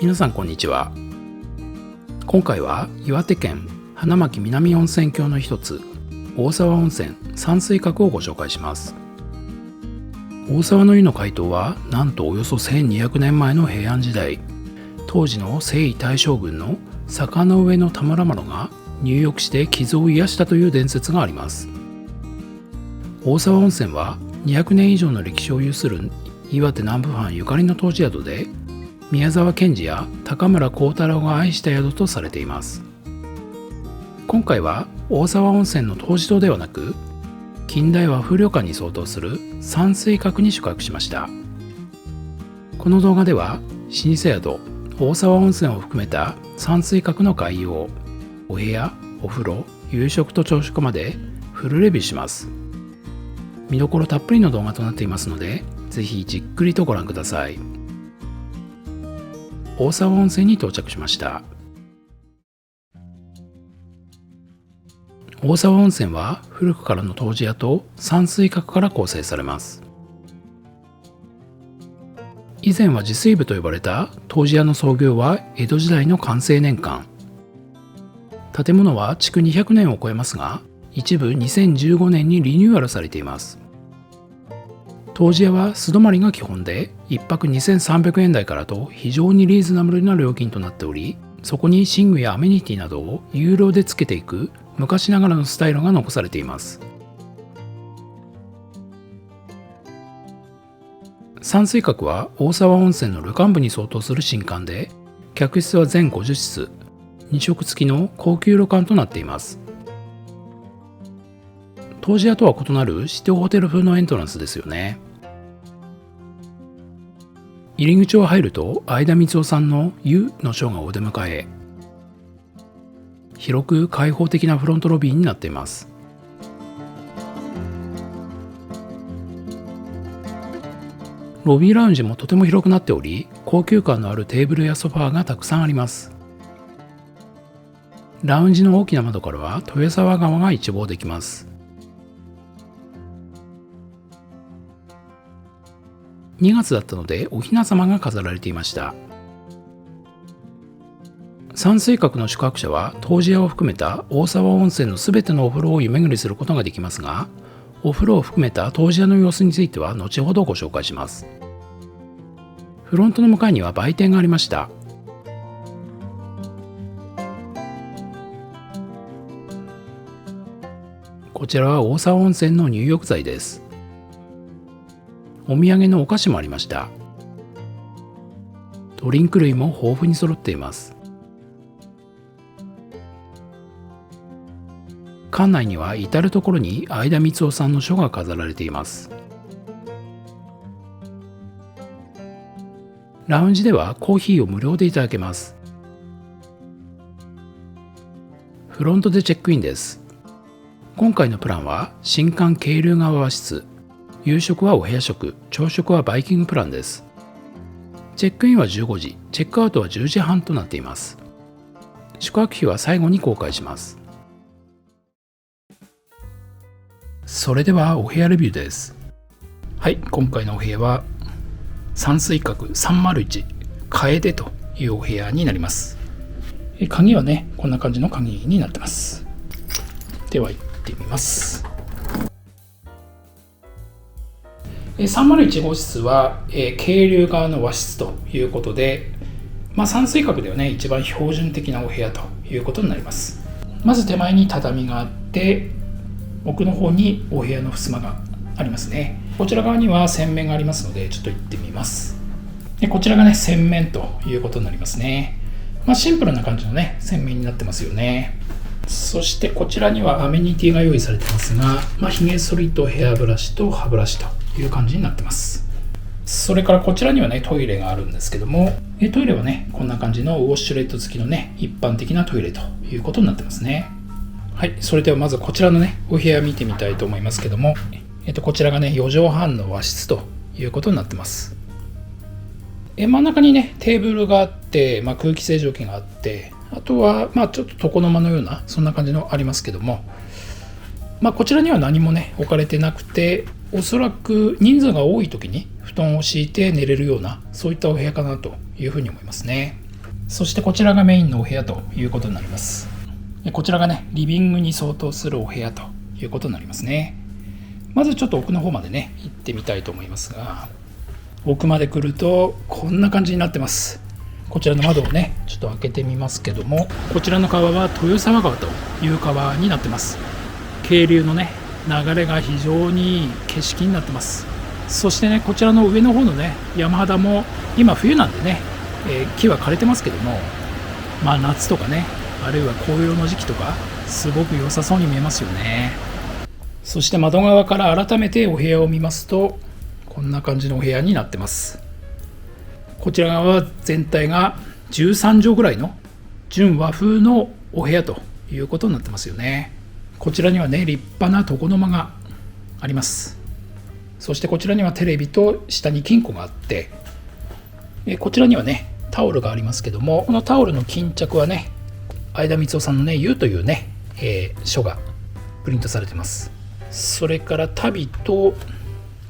皆さんこんにちは。今回は岩手県花巻南温泉郷の一つ大沢温泉山水閣をご紹介します。大沢の湯の開湯はなんとおよそ1200年前の平安時代、当時の征夷大将軍の坂上田村麻呂が入浴して傷を癒したという伝説があります。大沢温泉は200年以上の歴史を有する岩手南部藩ゆかりの湯治宿で、宮沢賢治や高村光太郎が愛した宿とされています。今回は大沢温泉の湯治棟ではなく、近代和風旅館に相当する山水閣に宿泊しました。この動画では老舗宿大沢温泉を含めた山水閣の概要、お部屋、お風呂、夕食と朝食までフルレビューします。見どころたっぷりの動画となっていますので、ぜひじっくりとご覧ください。大沢温泉に到着しました。大沢温泉は古くからの湯治屋と山水閣から構成されます。以前は自炊部と呼ばれた湯治屋の創業は江戸時代の寛政年間。建物は築200年を超えますが、一部2015年にリニューアルされています。湯治屋は素泊まりが基本で1泊2300円台からと非常にリーズナブルな料金となっており、そこに寝具やアメニティなどを有料でつけていく昔ながらのスタイルが残されています。山水閣は大沢温泉の旅館部に相当する新館で、客室は全50室、2食付きの高級旅館となっています。湯治屋とは異なるシティホテル風のエントランスですよね。入り口を入ると相田光夫さんの湯の書がお出迎え、広く開放的なフロントロビーになっています。ロビーラウンジもとても広くなっており、高級感のあるテーブルやソファーがたくさんあります。ラウンジの大きな窓からは豊沢川が一望できます。2月だったのでお雛様が飾られていました。山水閣の宿泊者は湯治屋を含めた大沢温泉のすべてのお風呂を湯巡りすることができますが、お風呂を含めた湯治屋の様子については後ほどご紹介します。フロントの向かいには売店がありました。こちらは大沢温泉の入浴剤です。お土産のお菓子もありました。ドリンク類も豊富に揃っています。館内には至る所に相田光夫さんの書が飾られています。ラウンジではコーヒーを無料でいただけます。フロントでチェックインです。今回のプランは新館渓流川和室、夕食はお部屋食、朝食はバイキングプランです。チェックインは15時、チェックアウトは10時半となっています。宿泊費は最後に公開します。それではお部屋レビューです。はい、今回のお部屋は山水閣301楓というお部屋になります。鍵はね、こんな感じの鍵になってます。では行ってみます。301号室は、渓流側の和室ということで、山水閣ではね、一番標準的なお部屋ということになります。まず手前に畳があって、奥の方にお部屋の襖がありますね。こちら側には洗面がありますので、ちょっと行ってみます。でこちらがね、洗面ということになりますね。シンプルな感じのね、洗面になってますよね。そしてこちらにはアメニティが用意されてますが、ヒゲ剃りとヘアブラシと歯ブラシという感じになってます。それからこちらにはね、トイレがあるんですけども、トイレはね、こんな感じのウォッシュレット付きのね、一般的なトイレということになってますね。はい、それではまずこちらのね、お部屋見てみたいと思いますけども、こちらがね、4畳半の和室ということになってます。真ん中にね、テーブルがあって、空気清浄機があって、あとはちょっと床の間のようなそんな感じのありますけども、こちらには何もね置かれてなくて、おそらく人数が多い時に布団を敷いて寝れるような、そういったお部屋かなというふうに思いますね。そしてこちらがメインのお部屋ということになります。こちらがね、リビングに相当するお部屋ということになりますね。まずちょっと奥の方までね、行ってみたいと思いますが、奥まで来るとこんな感じになってます。こちらの窓をね、ちょっと開けてみますけども、こちらの川は豊沢川という川になってます。渓流のね、流れが非常にいい景色になってます。そしてね、こちらの上の方のね、山肌も今冬なんでね、木は枯れてますけども、夏とかね、あるいは紅葉の時期とかすごく良さそうに見えますよね。そして窓側から改めてお部屋を見ますと、こんな感じのお部屋になってます。こちら側は全体が13畳ぐらいの純和風のお部屋ということになってますよね。こちらにはね、立派な床の間があります。そしてこちらにはテレビと下に金庫があって、こちらにはね、タオルがありますけども、このタオルの巾着はね、相田光夫さんのね、湯というね、書がプリントされてます。それから足袋と、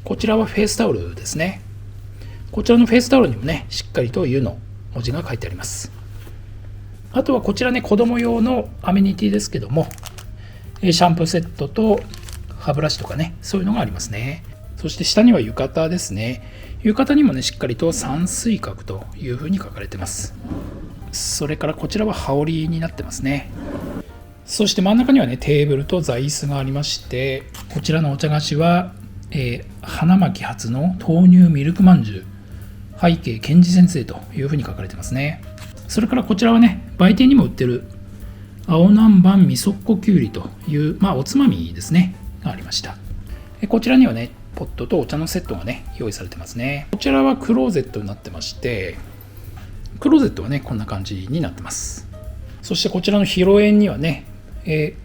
こちらはフェイスタオルですね。こちらのフェイスタオルにもね、しっかりと湯の文字が書いてあります。あとはこちらね、子供用のアメニティですけども、シャンプーセットと歯ブラシとかね、そういうのがありますね。そして下には浴衣ですね。浴衣にもね、しっかりと山水閣というふうに書かれてます。それからこちらは羽織になってますね。そして真ん中にはね、テーブルと座椅子がありまして、こちらのお茶菓子は、花巻発の豆乳ミルクまんじゅう、背景健二先生というふうに書かれてますね。それからこちらはね、売店にも売ってる青南蛮味噌っこきゅうりという、おつまみですね、がありました。こちらにはね、ポットとお茶のセットがね、用意されてますね。こちらはクローゼットになってまして、クローゼットはね、こんな感じになってます。そしてこちらの広縁にはね、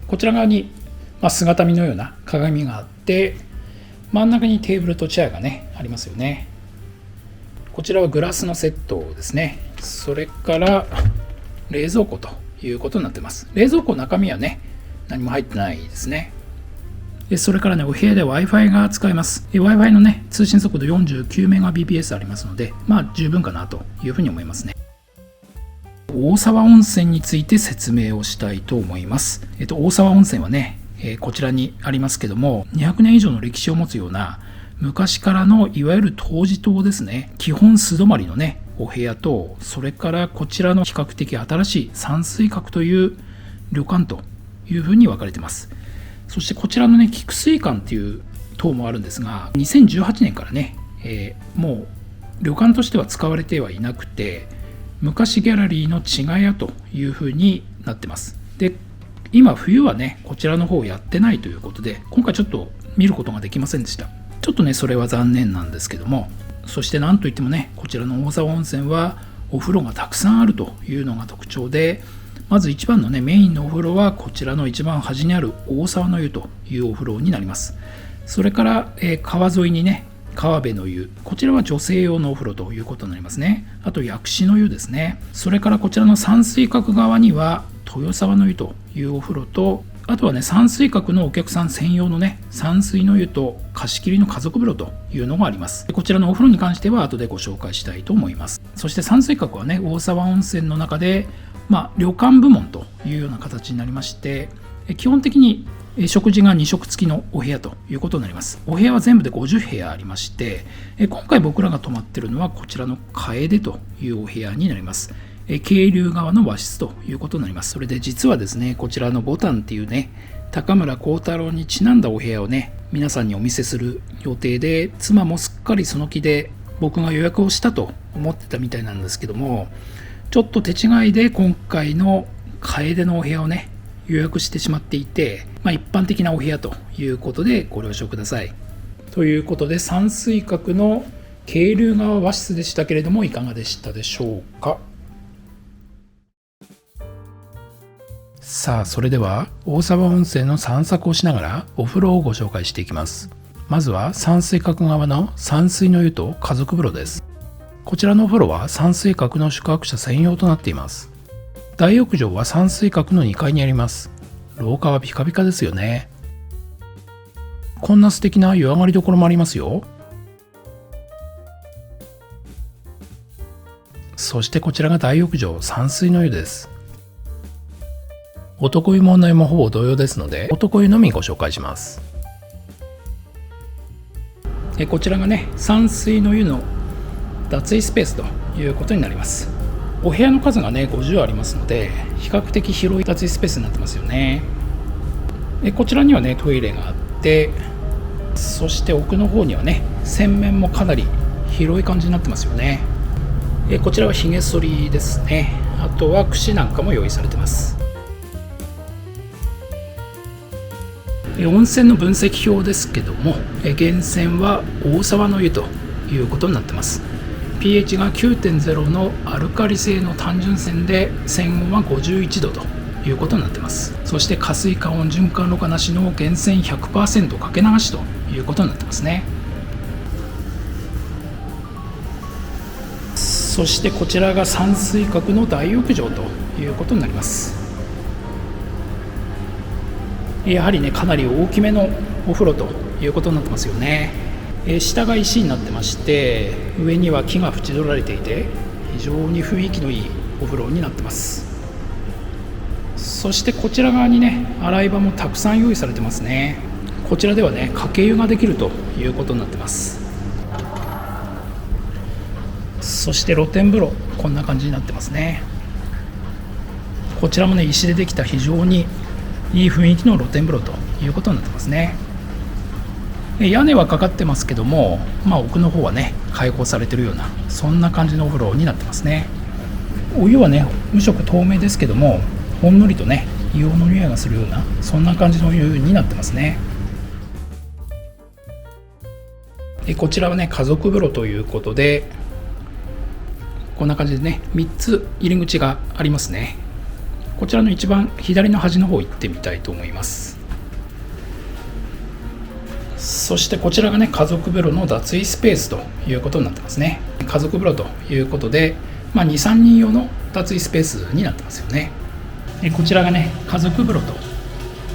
こちら側に、姿見のような鏡があって、真ん中にテーブルとチェアがね、ありますよね。こちらはグラスのセットですね。それから冷蔵庫ということになってます。冷蔵庫の中身はね、何も入ってないですね。それからね、お部屋で Wi-Fi が使えます。Wi-Fi のね、通信速度 49Mbps ありますので、十分かなというふうに思いますね。大沢温泉について説明をしたいと思います。大沢温泉はね、こちらにありますけども、200年以上の歴史を持つような昔からのいわゆる湯治棟ですね。基本素泊まりのね、お部屋と、それからこちらの比較的新しい山水閣という旅館というふうに分かれています。そしてこちらのね、菊水館っていう棟もあるんですが、2018年からね、もう旅館としては使われてはいなくて、昔ギャラリーの違いやというふうになってます。で、今冬はね、こちらの方やってないということで、今回ちょっと見ることができませんでした。ちょっとね、それは残念なんですけども、そしてなんといってもね、こちらの大沢温泉はお風呂がたくさんあるというのが特徴で、まず一番のね、メインのお風呂はこちらの一番端にある大沢の湯というお風呂になります。それから、川沿いにね、川辺の湯、こちらは女性用のお風呂ということになりますね。あと薬師の湯ですね。それからこちらの山水閣側には豊沢の湯というお風呂と、あとはね、山水閣のお客さん専用のね、山水の湯と貸し切りの家族風呂というのがあります。こちらのお風呂に関しては後でご紹介したいと思います。そして山水閣はね、大沢温泉の中で旅館部門というような形になりまして、基本的に食事が2食付きのお部屋ということになります。お部屋は全部で50部屋ありまして、今回僕らが泊まっているのはこちらの楓というお部屋になります。渓流側の和室ということになります。それで実はですね、こちらのボタンっていうね、高村光太郎にちなんだお部屋をね、皆さんにお見せする予定で、妻もすっかりその気で僕が予約をしたと思ってたみたいなんですけども、ちょっと手違いで今回の楓のお部屋をね、予約してしまっていて、一般的なお部屋ということでご了承ください。ということで、山水閣の渓流側和室でしたけれども、いかがでしたでしょうか。さあ、それでは大沢温泉の散策をしながらお風呂をご紹介していきます。まずは山水閣側の山水の湯と家族風呂です。こちらのお風呂は山水閣の宿泊者専用となっています。大浴場は山水閣の2階にあります。廊下はピカピカですよね。こんな素敵な湯上がり所もありますよ。そしてこちらが大浴場、散水の湯です。男湯も女湯もほぼ同様ですので、男湯のみご紹介します。こちらがね、散水の湯の脱衣スペースということになります。お部屋の数がね50ありますので、比較的広い脱衣スペースになってますよね。こちらにはねトイレがあって、そして奥の方にはね洗面もかなり広い感じになってますよね。こちらはひげ剃りですね。あとは櫛なんかも用意されてます。温泉の分析表ですけども、源泉は大沢の湯ということになってます。 pH が 9.0 のアルカリ性の単純泉で、泉温は51度ということになってます。そして加水加温循環ろ過なしの源泉 100% かけ流しということになってますね。そしてこちらが散水閣の大浴場ということになります。やはりねかなり大きめのお風呂ということになってますよね。下が石になってまして、上には木が縁取られていて、非常に雰囲気のいいお風呂になってます。そしてこちら側にね洗い場もたくさん用意されてますね。こちらではねかけ湯ができるということになってます。そして露天風呂、こんな感じになってますね。こちらもね石でできた非常にいい雰囲気の露天風呂ということになってますね。屋根はかかってますけども、奥の方はね開放されてるような、そんな感じのお風呂になってますね。お湯はね無色透明ですけども、ほんのりとね硫黄の匂いがするような、そんな感じのお湯になってますね。こちらはね家族風呂ということで、こんな感じでね3つ入り口がありますね。こちらの一番左の端の方行ってみたいと思います。そしてこちらがね家族風呂の脱衣スペースということになってますね。家族風呂ということで、2、3人用の脱衣スペースになってますよね。こちらがね家族風呂と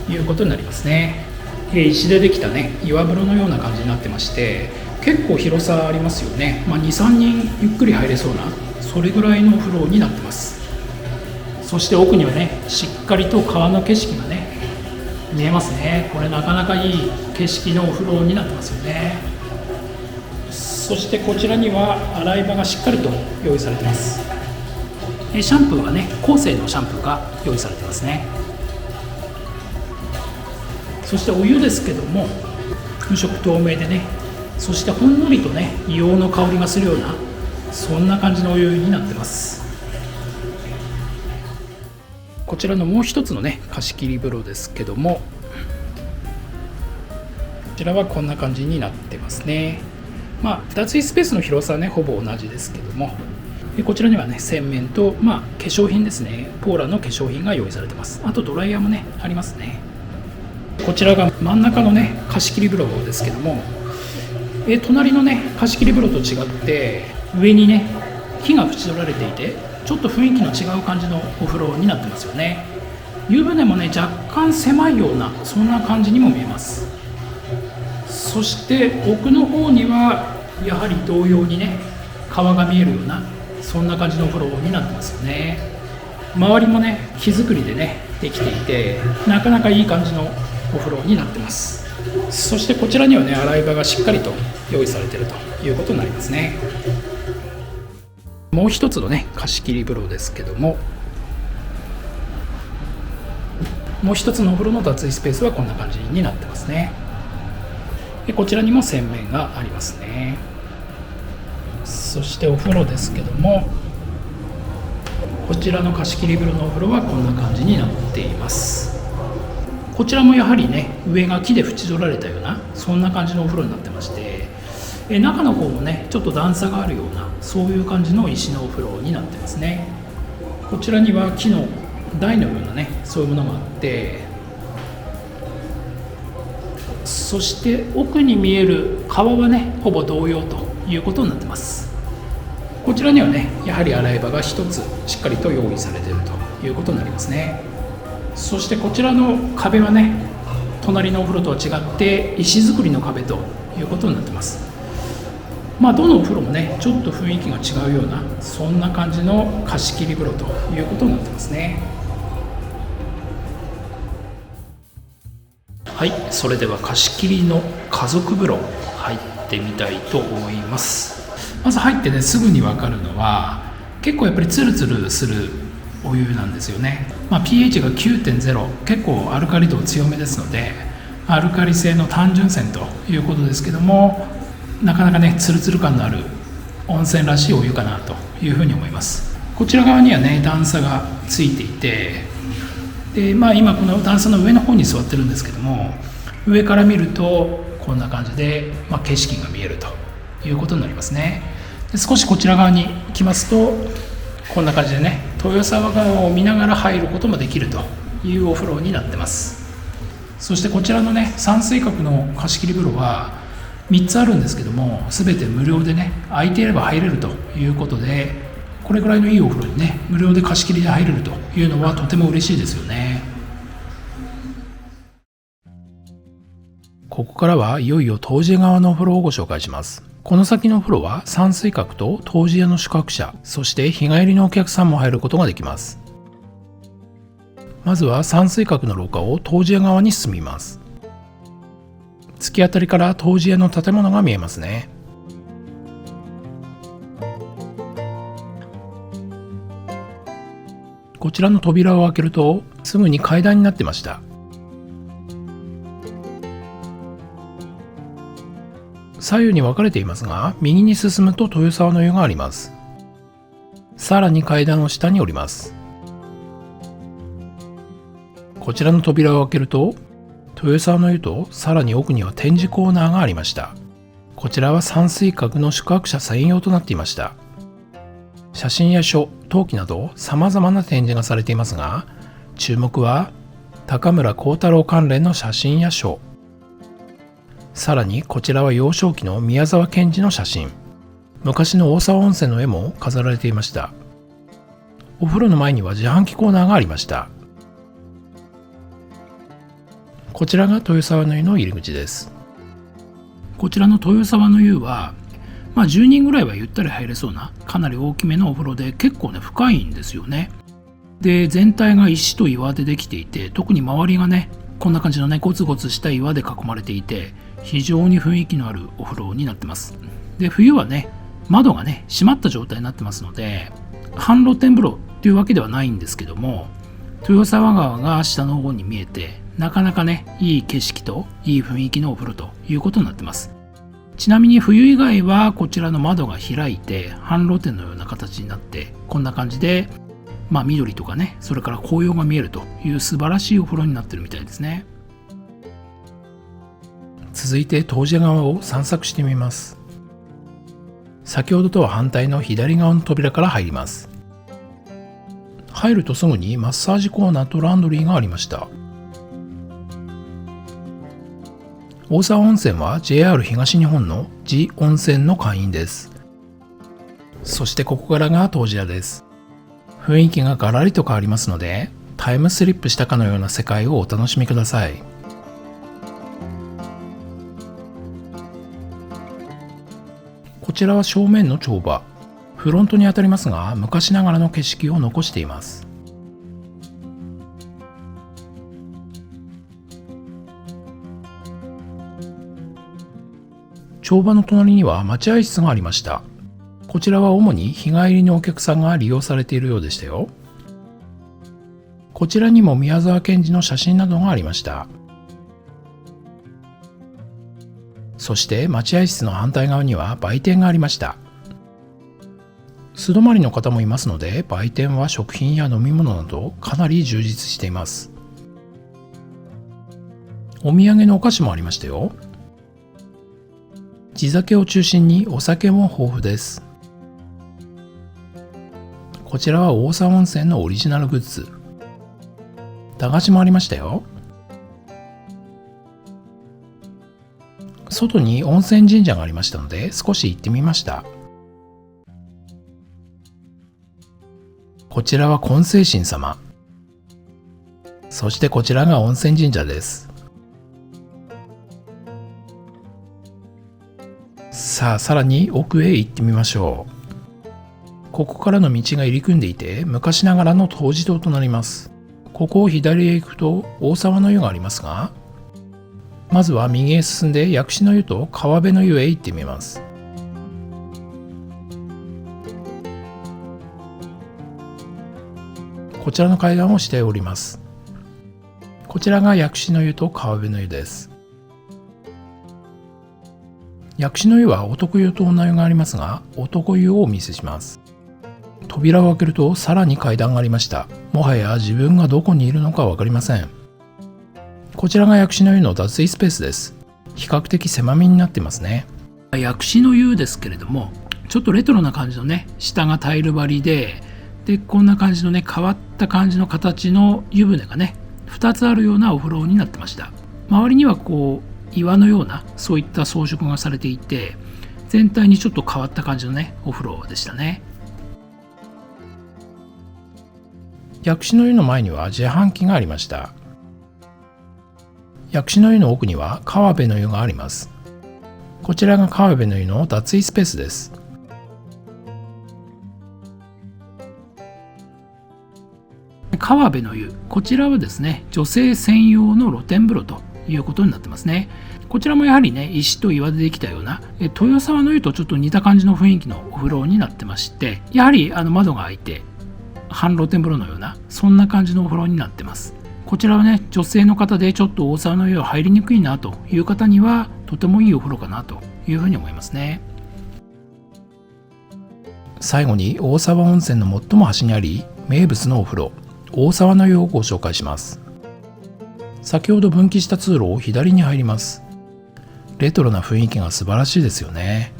いうことになりますね。石でできたね岩風呂のような感じになってまして、結構広さありますよね。2、3人ゆっくり入れそうな、それぐらいのお風呂になってます。そして奥にはねしっかりと川の景色がね見えますね。これなかなかいい景色のお風呂になってますよね。そしてこちらには洗い場がしっかりと用意されてます。シャンプーはねコーセーのシャンプーが用意されてますね。そしてお湯ですけども無色透明でね、そしてほんのりとね硫黄の香りがするような、そんな感じのお湯になってます。こちらのもう一つのね貸し切り風呂ですけども、こちらはこんな感じになってますね。脱衣スペースの広さはねほぼ同じですけども、こちらにはね洗面と、化粧品ですね、ポーラの化粧品が用意されてます。あとドライヤーもねありますね。こちらが真ん中のね貸し切り風呂ですけども、隣のね貸し切り風呂と違って上にね木が縁取られていて、ちょっと雰囲気の違う感じのお風呂になってますよね。湯船もね若干狭いような、そんな感じにも見えます。そして奥の方にはやはり同様にね川が見えるような、そんな感じのお風呂になってますよね。周りもね木造りでねできていて、なかなかいい感じのお風呂になってます。そしてこちらにはね洗い場がしっかりと用意されているということになりますね。もう一つのね貸し切り風呂ですけども、もう一つのお風呂の脱衣スペースはこんな感じになってますね。こちらにも洗面がありますね。そしてお風呂ですけども、こちらの貸し切り風呂のお風呂はこんな感じになっています。こちらもやはりね上が木で縁取られたような、そんな感じのお風呂になってまして、中の方もねちょっと段差があるような、そういう感じの石のお風呂になってますね。こちらには木の台のようなねそういうものがあって、そして奥に見える川はねほぼ同様ということになってます。こちらにはねやはり洗い場が一つしっかりと用意されているということになりますね。そしてこちらの壁はね隣のお風呂とは違って石造りの壁ということになってます。どのお風呂もねちょっと雰囲気が違うようなそんな感じの貸し切り風呂ということになってますね。はい、それでは貸し切りの家族風呂入ってみたいと思います。まず入ってねすぐに分かるのは結構やっぱりツルツルするお湯なんですよね。pH が 9.0 結構アルカリ度強めですのでアルカリ性の単純泉ということですけども、なかなかねツルツル感のある温泉らしいお湯かなというふうに思います。こちら側にはね段差がついていて、で今この段差の上の方に座ってるんですけども、上から見るとこんな感じで、景色が見えるということになりますね。で少しこちら側に来ますとこんな感じでね豊沢川を見ながら入ることもできるというお風呂になってます。そしてこちらのね山水閣の貸し切り風呂は3つあるんですけども、全て無料でね空いていれば入れるということで、これぐらいのいいお風呂にね無料で貸し切りで入れるというのはとても嬉しいですよね。ここからはいよいよ湯治屋側のお風呂をご紹介します。この先のお風呂は山水閣と湯治屋の宿泊者、そして日帰りのお客さんも入ることができます。まずは山水閣の廊下を湯治屋側に進みます。突き当たりから湯治屋の建物が見えますね。こちらの扉を開けるとすぐに階段になってました。左右に分かれていますが、右に進むと豊沢の湯があります。さらに階段を下に降ります。こちらの扉を開けると豊沢の湯とさらに奥には展示コーナーがありました。こちらは山水閣の宿泊者専用となっていました。写真や書、陶器など様々な展示がされていますが、注目は高村光太郎関連の写真や書、さらにこちらは幼少期の宮沢賢治の写真、昔の大沢温泉の絵も飾られていました。お風呂の前には自販機コーナーがありました。こちらが豊沢の湯の入り口です。こちらの豊沢の湯は、10人ぐらいはゆったり入れそうなかなり大きめのお風呂で、結構ね深いんですよね。で全体が石と岩でできていて、特に周りがねこんな感じのねゴツゴツした岩で囲まれていて、非常に雰囲気のあるお風呂になってます。で冬はね窓がね閉まった状態になってますので、半露天風呂というわけではないんですけども、豊沢川が下の方に見えて、なかなかねいい景色といい雰囲気のお風呂ということになってます。ちなみに冬以外はこちらの窓が開いて半露天のような形になって、こんな感じで緑とかね、それから紅葉が見えるという素晴らしいお風呂になってるみたいですね。続いて湯治側を散策してみます。先ほどとは反対の左側の扉から入ります。入るとすぐにマッサージコーナーとランドリーがありました。大沢温泉は JR 東日本の自温泉の会員です。そしてここからが湯治屋です。雰囲気がガラリと変わりますので、タイムスリップしたかのような世界をお楽しみください。こちらは正面の帳場、フロントにあたりますが、昔ながらの景色を残しています。帳場の隣には待合室がありました。こちらは主に日帰りのお客さんが利用されているようでしたよ。こちらにも宮沢賢治の写真などがありました。そして待合室の反対側には売店がありました。素泊まりの方もいますので、売店は食品や飲み物などかなり充実しています。お土産のお菓子もありましたよ。地酒を中心にお酒も豊富です。こちらは大沢温泉のオリジナルグッズ。駄菓子もありましたよ。外に温泉神社がありましたので少し行ってみました。こちらは金精神様。そしてこちらが温泉神社です。さあ、さらに奥へ行ってみましょう。ここからの道が入り組んでいて、昔ながらの湯治堂となります。ここを左へ行くと大沢の湯がありますが、まずは右へ進んで薬師の湯と川辺の湯へ行ってみます。こちらの階段をしております。こちらが薬師の湯と川辺の湯です。薬師の湯は男湯と女湯がありますが、男湯をお見せします。扉を開けるとさらに階段がありました。もはや自分がどこにいるのかわかりません。こちらが薬師の湯の脱衣スペースです。比較的狭めになってますね。薬師の湯ですけれども、ちょっとレトロな感じのね、下がタイル張りで、こんな感じのね、変わった感じの形の湯船がね、2つあるようなお風呂になってました。周りにはこう岩のようなそういった装飾がされていて、全体にちょっと変わった感じのねお風呂でしたね。薬師の湯の前には自販機がありました。薬師の湯の奥には川辺の湯があります。こちらが川辺の湯の脱衣スペースです。川辺の湯、こちらはですね、女性専用の露天風呂ということになってますね。こちらもやはりね、石と岩でできたような豊沢の湯とちょっと似た感じの雰囲気のお風呂になってまして、やはり窓が開いて半露天風呂のようなそんな感じのお風呂になってます。こちらはね、女性の方でちょっと大沢の湯は入りにくいなという方にはとてもいいお風呂かなというふうに思いますね。最後に大沢温泉の最も端にあり名物のお風呂、大沢の湯をご紹介します。先ほど分岐した通路を左に入ります。レトロな雰囲気が素晴らしいですよね。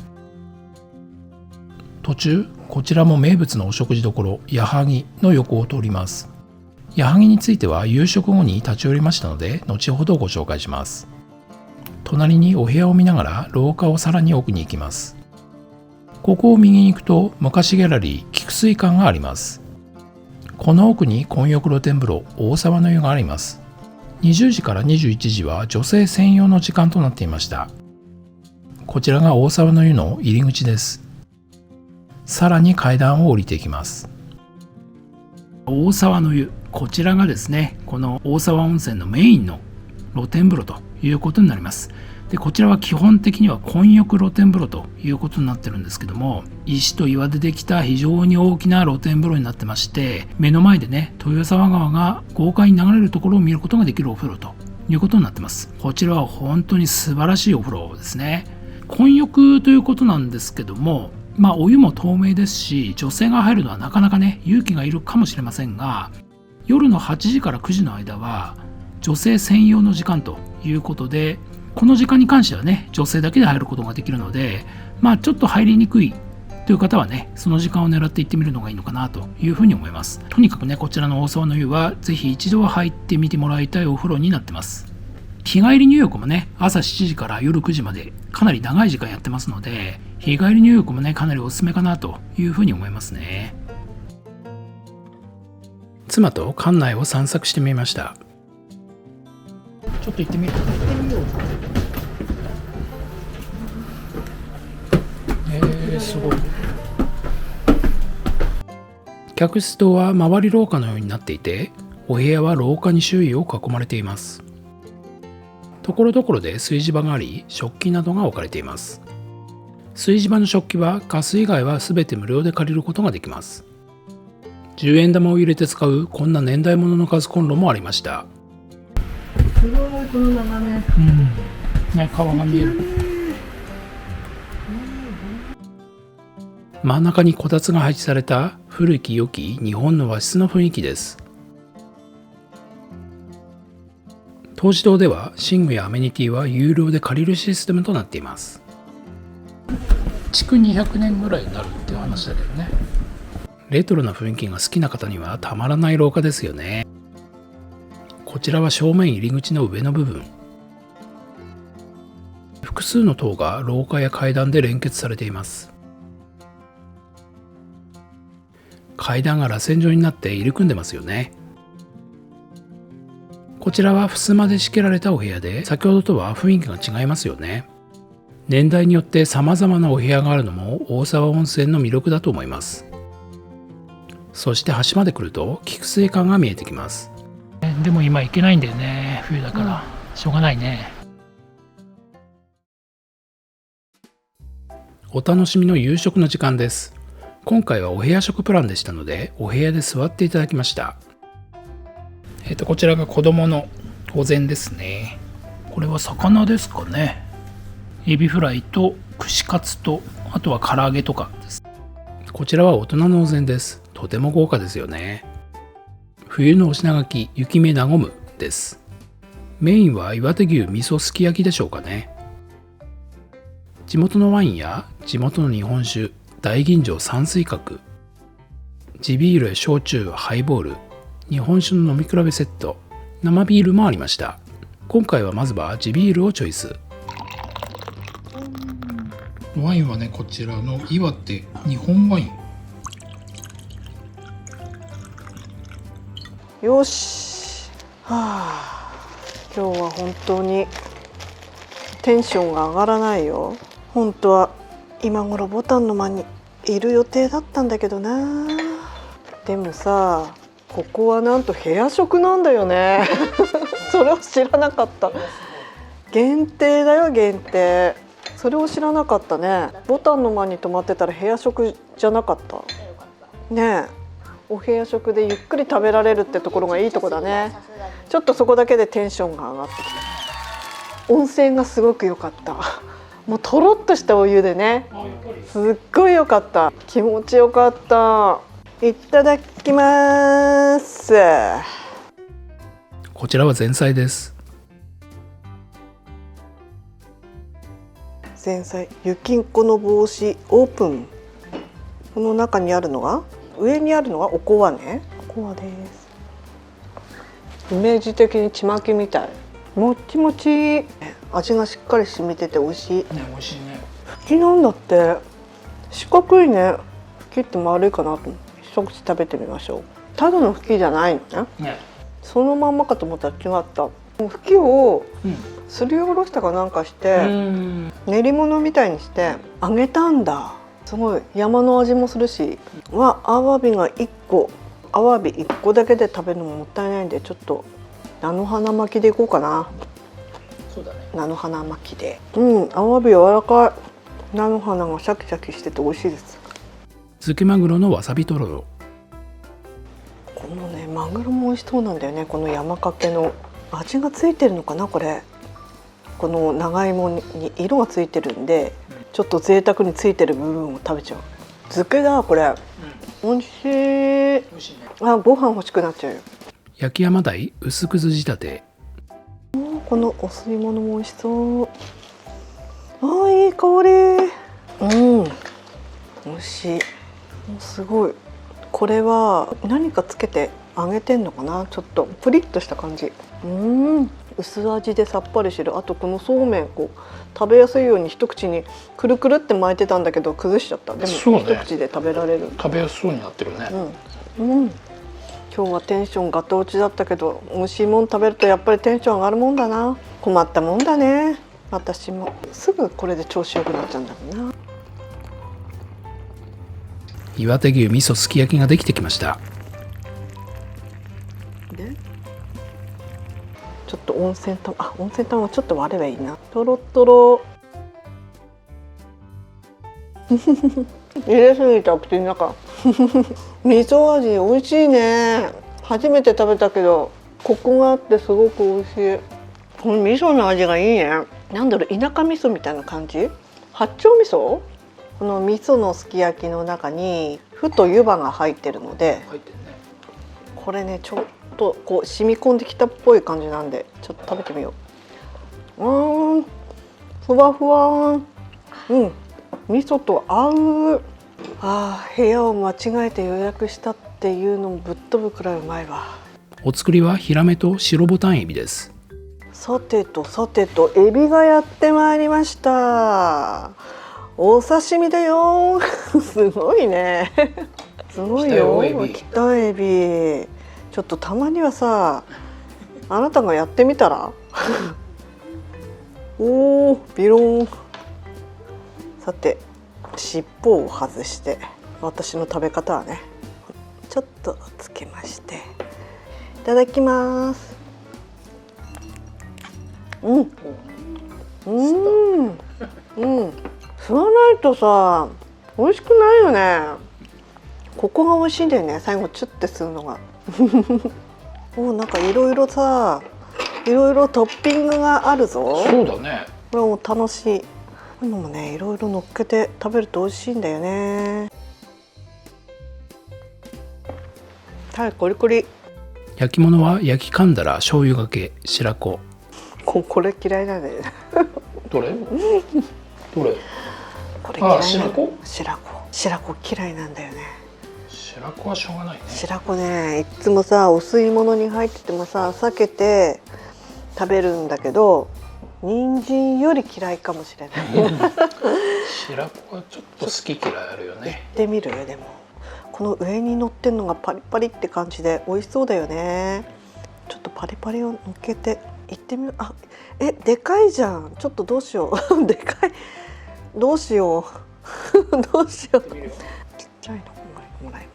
途中、こちらも名物のお食事処、矢作の横を通ります。矢作については夕食後に立ち寄りましたので、後ほどご紹介します。隣にお部屋を見ながら廊下をさらに奥に行きます。ここを右に行くと昔ギャラリー、菊水館があります。この奥に混浴露天風呂、大沢の湯があります。20時から21時は女性専用の時間となっていました。こちらが大沢の湯の入り口です。さらに階段を降りていきます。大沢の湯、こちらがですね、この大沢温泉のメインの露天風呂ということになります。でこちらは基本的には混浴露天風呂ということになってるんですけども、石と岩でできた非常に大きな露天風呂になってまして、目の前でね、豊沢川が豪快に流れるところを見ることができるお風呂ということになってます。こちらは本当に素晴らしいお風呂ですね。混浴ということなんですけども、お湯も透明ですし、女性が入るのはなかなかね、勇気がいるかもしれませんが、夜の8時から9時の間は女性専用の時間ということで、この時間に関してはね、女性だけで入ることができるので、ちょっと入りにくいという方はね、その時間を狙って行ってみるのがいいのかなというふうに思います。とにかくね、こちらの大沢の湯はぜひ一度は入ってみてもらいたいお風呂になってます。日帰り入浴もね、朝7時から夜9時までかなり長い時間やってますので、日帰り入浴もね、かなりおすすめかなというふうに思いますね。妻と館内を散策してみました。ちょっと行ってみよう。すごい。客室棟は周り廊下のようになっていて、お部屋は廊下に周囲を囲まれています。ところどころで炊事場があり、食器などが置かれています。炊事場の食器はガス以外は全て無料で借りることができます。10円玉を入れて使うこんな年代物のガスコンロもありました。すごいこの眺め。ね、川が見える。真ん中にこたつが配置された古き良き日本の和室の雰囲気です。湯治堂では寝具やアメニティは有料で借りるシステムとなっています。築200年ぐらいになるっていう話だけどね。レトロな雰囲気が好きな方にはたまらない廊下ですよね。こちらは正面入り口の上の部分。複数の塔が廊下や階段で連結されています。階段が螺旋状になって入り組んでますよね。こちらは襖で仕切られたお部屋で、先ほどとは雰囲気が違いますよね。年代によって様々なお部屋があるのも大沢温泉の魅力だと思います。そして橋まで来ると菊水館が見えてきます。でも今行けないんだよね、冬だから、しょうがないね。お楽しみの夕食の時間です。今回はお部屋食プランでしたので、お部屋で座っていただきました。こちらが子供のお膳ですね。これは魚ですかね。エビフライと串カツと、あとは唐揚げとかです。こちらは大人のお膳です。とても豪華ですよね。冬のお品書き、雪見なごむです。メインは岩手牛味噌すき焼きでしょうかね。地元のワインや地元の日本酒、大吟醸山水閣、地ビールや焼酎、ハイボール、日本酒の飲み比べセット、生ビールもありました。今回はまずは地ビールをチョイス。ワインはね、こちらの岩手日本ワイン。よし、今日は本当にテンションが上がらないよ。本当は今頃ボタンの間にいる予定だったんだけどな。でもさ、ここはなんと部屋食なんだよねそれを知らなかった。限定だよ、限定。それを知らなかったね。ボタンの間に泊まってたら部屋食じゃなかったね。え、お部屋食でゆっくり食べられるってところがいいとこだね。ちょっとそこだけでテンションが上がってきた。温泉がすごく良かった。もうとろっとしたお湯でね、すっごい良かった。気持ちよかった。いただきます。こちらは前菜です。前菜、雪んこの帽子オープン。この中にあるのが、上にあるのがおこわね。おこわです。イメージ的にちまきみたい。もっちもち。味がしっかり染みてて美味しい。ね、美味しいね。ふきなんだって。四角いね。ふきって丸いかなと思って。一口食べてみましょう。ただのふきじゃないのね。ね、そのまんまかと思ったら違った。ふきをすりおろしたかなんかして、練り物みたいにして揚げたんだ。すごい山の味もするし、アワビが1個、アワビ1個だけで食べるのももったいないんで、ちょっと菜の花巻きでいこうかな。そうだね。菜の花巻きで。アワビ柔らかい。菜の花がシャキシャキしてて美味しいです。漬けマグロのわさびとろろ。このね、マグロも美味しそうなんだよね。この山かけの味がついてるのかな、これ。この長芋に色がついてるんで、ちょっと贅沢についてる部分を食べちゃう。漬けだこれ。美味しい。美味しいね。ご飯欲しくなっちゃうよ。焼き山鯛薄くず仕立て。このお吸い物も美味しそう。いい香り。美味しい。すごい。これは何かつけて揚げてんのかな。ちょっとプリッとした感じ。薄味でさっぱりしてる。あとこのそうめん、こう食べやすいように一口にくるくるって巻いてたんだけど崩しちゃった。でも一口で食べられる。食べやすそうになってるね。今日はテンションガタ落ちだったけど、美味しいもん食べるとやっぱりテンション上がるもんだな。困ったもんだね。私もすぐこれで調子よくなっちゃうんだろうな。岩手牛味噌すき焼きができてきました。でちょっと温泉卵ちょっと割ればいいな。とろとろ入れすぎた口の中味噌味美味しいね。初めて食べたけどコクがあってすごく美味しい。この味噌の味がいいね。なんだろう、田舎味噌みたいな感じ。八丁味噌。この味噌のすき焼きの中に麩と湯葉が入ってるので、これねちょっとこう染み込んできたっぽい感じなんで、ちょっと食べてみよう。ふわふわ。味噌と合う。部屋を間違えて予約したっていうのもぶっ飛ぶくらいうまいわ。お作りはヒラメと白ボタンエビです。さてとエビがやってまいりました。お刺身だよすごいねすごいよ。来たエビ。ちょっとたまにはさ、あなたがやってみたらビローン。さて尻尾を外して、私の食べ方はね、ちょっとつけましていただきます。うん吸わないとさ美味しくないよね。ここが美味しいんだよね、最後チュッて吸うのがもうなんかいろいろさ、いろいろトッピングがあるぞ。そうだね。これも楽しい。こういうのもね、いろいろ乗っけて食べると美味しいんだよね。はい、コリコリ。焼き物は焼き噛んだら醤油がけ、白子。これ嫌いなんだよねどれどれ。これ嫌いな。白子嫌いなんだよね。白子はしょうがないね。白子ね、いつもさお吸い物に入っててもさ避けて食べるんだけど、人参より嫌いかもしれない白子はちょっと好き嫌いあるよね。で見る。でもこの上に乗ってんのがパリパリって感じで美味しそうだよね。ちょっとパリパリを乗っけていってみよう。あ、でかいじゃん。ちょっとどうしようでかい、どうしようどうしよう。ちっちゃいのもらい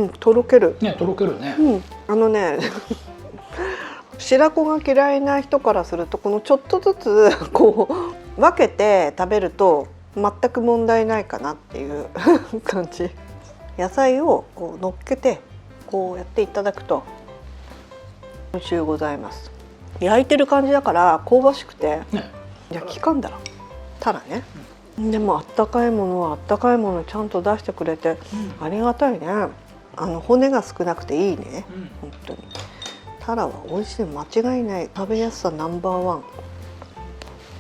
ます。とろけるね、とろけるね。白子が嫌いな人からすると、このちょっとずつこう分けて食べると全く問題ないかなっていう感じ。野菜をこう乗っけてこうやっていただくと美味しゅうございます。焼いてる感じだから香ばしくて、ね、焼き噛んだらたらね。でもあったかいものはあったかいものちゃんと出してくれて、ありがたいね。骨が少なくていいね、本当に。タラは美味しい、間違いない。食べやすさナンバーワン。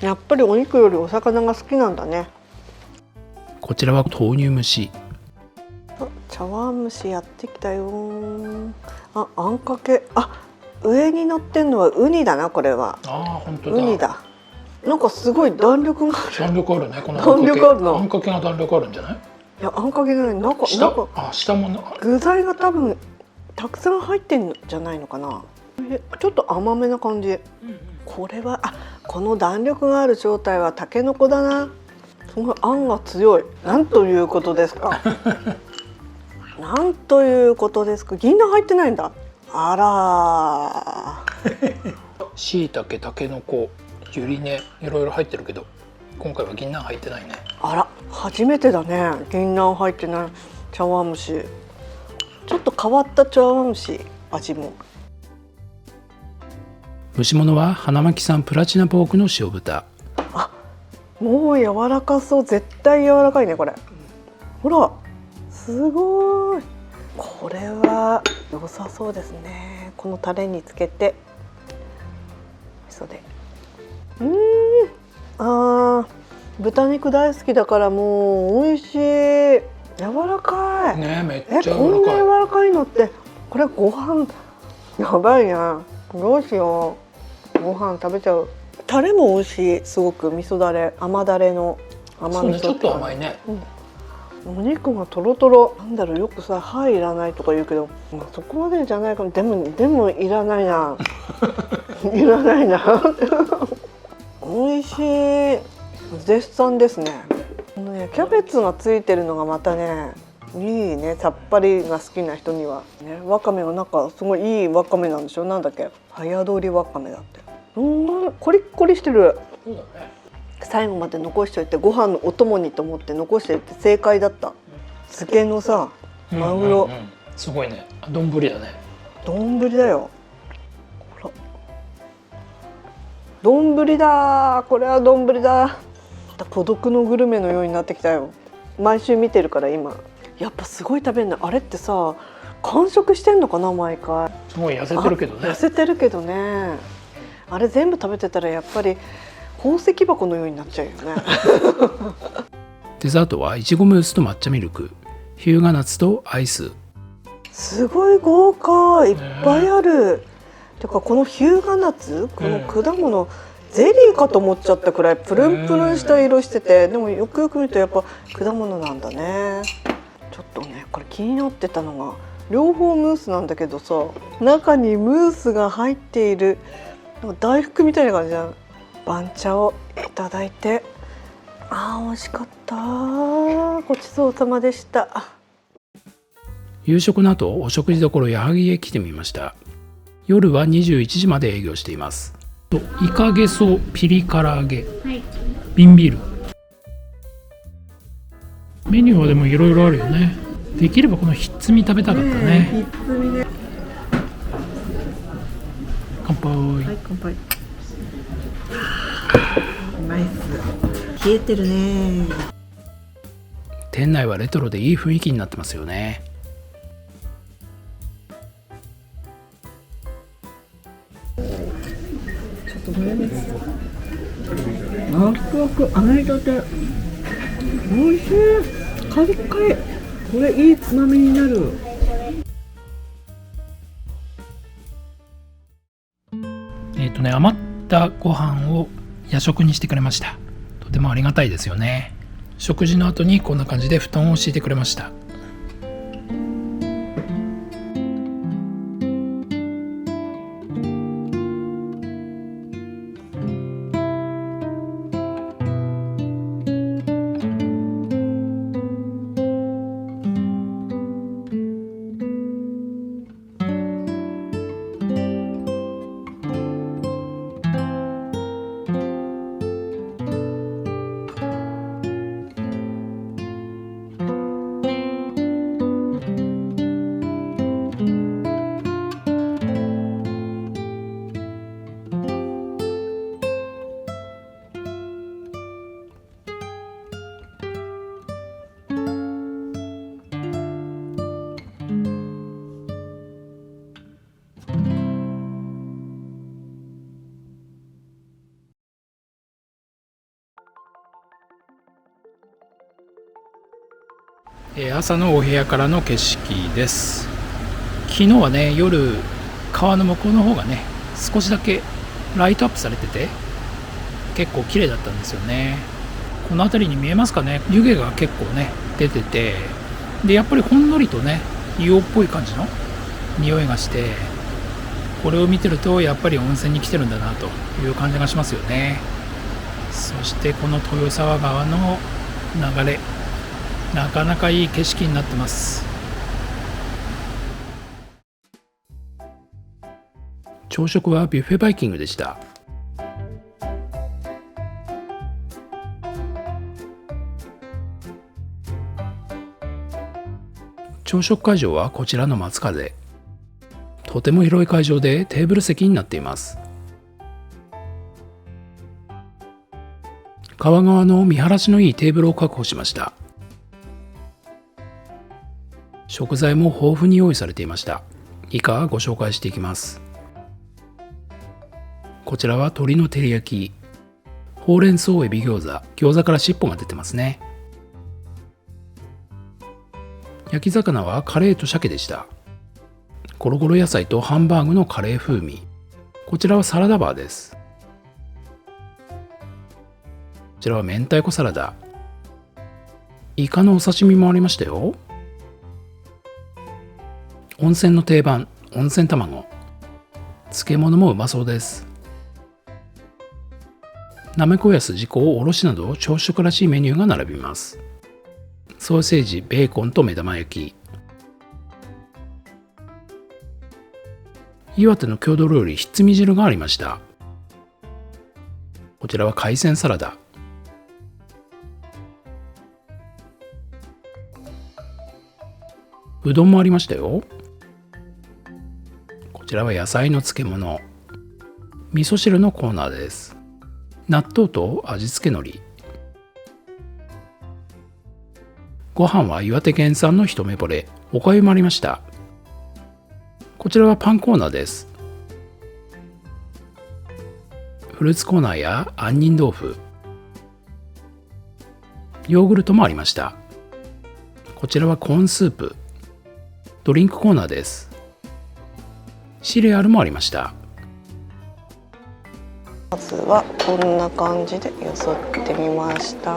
やっぱりお肉よりお魚が好きなんだね。こちらは豆乳蒸し。茶碗蒸しやってきたよ。あんかけ。上に乗ってんのはウニだな、これは。本当だ。ウニだ。なんかすごい弾力がある。弾力あるね。この弾力あるの。あんかけが弾力あるんじゃない？いや、あんかけがない。下も具材が多分たくさん入ってんじゃないのかな。ちょっと甘めな感じ。これはこの弾力がある正体はタケノコだな。すごいあんが強い。なんということですかなんということですか。銀杏入ってないんだ。あらしいたけ、たけのこ、ゆり根、いろいろ入ってるけど、今回は銀杏入ってないね。あら、初めてだね。銀杏入ってない茶碗蒸し。ちょっと変わった茶碗蒸し味も。蒸し物は花巻産プラチナポークの塩豚。もう柔らかそう。絶対柔らかいねこれ。ほら、すごい。これは良さそうですね。このタレにつけて味噌で。豚肉大好きだからもう美味しい。柔らかいね、めっちゃ柔らかい。こんな柔らかいのって、これご飯やばいな。どうしよう。ご飯食べちゃう。タレも美味しい。すごく味噌だれ、甘だれの甘味噌。ちょっと甘いね。お肉がとろとろ。なんだろう、よくさ歯いらないとか言うけど、そこまでじゃないかも。でもいらないな。いらないな。美味しい。絶賛ですね。キャベツがついてるのがまたね、いいね。さっぱりが好きな人にはね。わかめがなんかすごいいいわかめなんでしょ。なんだっけ、早通りわかめだって。コリッコリしてる。そうだね。最後まで残しておいて、ご飯のお供にと思って残しておいて正解だった。漬けのさ、マグロ、すごいね。丼だね。丼だよ。ほら、丼だ。これは丼だ。孤独のグルメのようになってきたよ。毎週見てるから今。やっぱすごい食べるの。あれってさ、完食してんのかな毎回。すごい痩せてるけどね。痩せてるけどね。あれ全部食べてたらやっぱり宝石箱のようになっちゃうよね。デザートはいちごムースと抹茶ミルク、日向夏とアイス。すごい豪華。いっぱいある。てかこの日向夏、この果物、ゼリーかと思っちゃったくらいプルンプルンした色してて、でもよくよく見るとやっぱ果物なんだね。ちょっとね、これ気になってたのが、両方ムースなんだけどさ、中にムースが入っている大福みたいな感じじゃん。番茶をいただいて、美味しかった。ごちそうさまでした。夕食の後、お食事処矢作へ来てみました。夜は21時まで営業しています。イカゲソピリ唐揚げ、瓶ビール。メニューはでもいろいろあるよね。できればこのひっつみ食べたかったね。ひっつみね。乾杯。はい、乾杯。うまいっす。冷えてるね。店内はレトロでいい雰囲気になってますよね。ちょっとこれです。ワクワク揚げたて。美味しい。カリカリ。これいいつまみになる。余ったご飯を夜食にしてくれました。とてもありがたいですよね。食事の後にこんな感じで布団を敷いてくれました。朝のお部屋からの景色です。昨日はね、夜川の向こうの方がね少しだけライトアップされてて結構綺麗だったんですよね。この辺りに見えますかね、湯気が結構ね出てて、でやっぱりほんのりとね硫黄っぽい感じの匂いがして、これを見てるとやっぱり温泉に来てるんだなという感じがしますよね。そしてこの豊沢川の流れ、なかなかいい景色になってます。朝食はビュッフェバイキングでした。朝食会場はこちらの松風。とても広い会場でテーブル席になっています。川側の見晴らしのいいテーブルを確保しました。食材も豊富に用意されていました。以下ご紹介していきます。こちらは鶏の照り焼き、ほうれん草エビ餃子、餃子から尻尾が出てますね。焼き魚はカレーと鮭でした。ゴロゴロ野菜とハンバーグのカレー風味。こちらはサラダバーです。こちらは明太子サラダ。イカのお刺身もありましたよ。温泉の定番、温泉卵。漬物もうまそうです。なめこやすじこ、おろしなど朝食らしいメニューが並びます。ソーセージ、ベーコンと目玉焼き。岩手の郷土料理、ひっつみ汁がありました。こちらは海鮮サラダ。うどんもありましたよ。こちらは野菜の漬物。味噌汁のコーナーです。納豆と味付け海苔。ご飯は岩手県産の一目惚れ。おかゆもありました。こちらはパンコーナーです。フルーツコーナーや杏仁豆腐、ヨーグルトもありました。こちらはコーンスープ。ドリンクコーナーです。シリアルもありました。まずはこんな感じでよそってみました。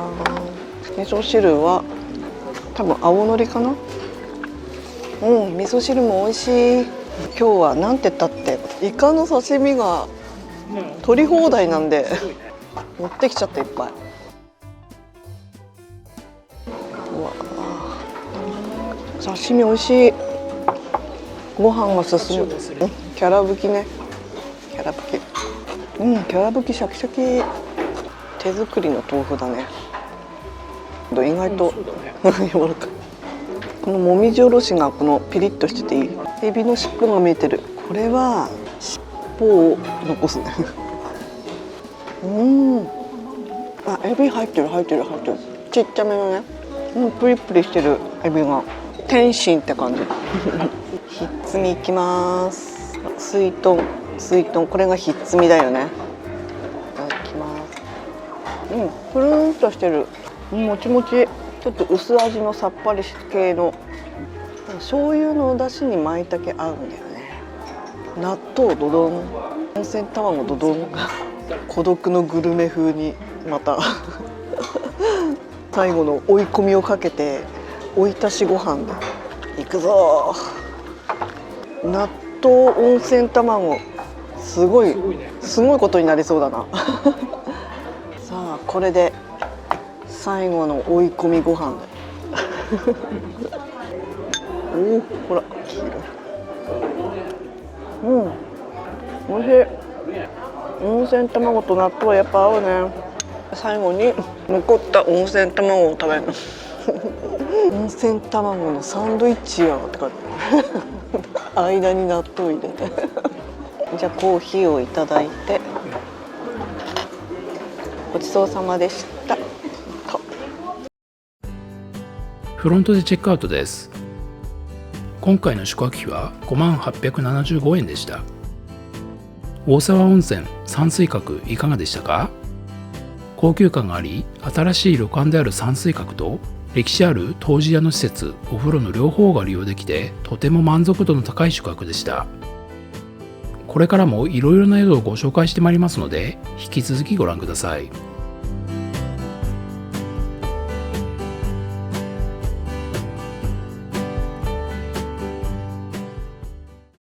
味噌汁は多分青のりかな。味噌汁も美味しい。今日はなんて言ったってイカの刺身が取り放題なんで持ってきちゃっていっぱい。刺身美味しい。ご飯が進む。キャラぶきね。キャラぶき。キャラぶきシャキシャキ。手作りの豆腐だね。意外と柔らかい。このもみじおろしがこのピリッとしてていい。エビの尻尾が見えてる。これは尻尾を残すね。あ、エビ入ってる。ちっちゃめのね。プリプリしてるエビが天津って感じ。ひっつみいきます。すいとん、これがひっつみだよね。いただきます。プルーンとしてる。もちもち。ちょっと薄味のさっぱり系の醤油の出汁に舞茸合うんだよね。納豆ドドン、温泉卵ドドン。孤独のグルメ風にまた最後の追い込みをかけて追い足しご飯でいくぞ。納豆温泉卵、すごいことになりそうだな。さあこれで最後の追い込みご飯だ。ほら黄色い。おいしい。温泉卵と納豆はやっぱ合うね。最後に残った温泉卵を食べるの。温泉卵のサンドイッチやって感じ。間に納豆入れて。じゃあコーヒーをいただいて、ごちそうさまでした。フロントでチェックアウトです。今回の宿泊費は5875円でした。大沢温泉山水閣いかがでしたか？高級感があり、新しい旅館である山水閣と歴史ある湯治屋の施設、お風呂の両方が利用できて、とても満足度の高い宿泊でした。これからもいろいろな宿をご紹介してまいりますので、引き続きご覧ください。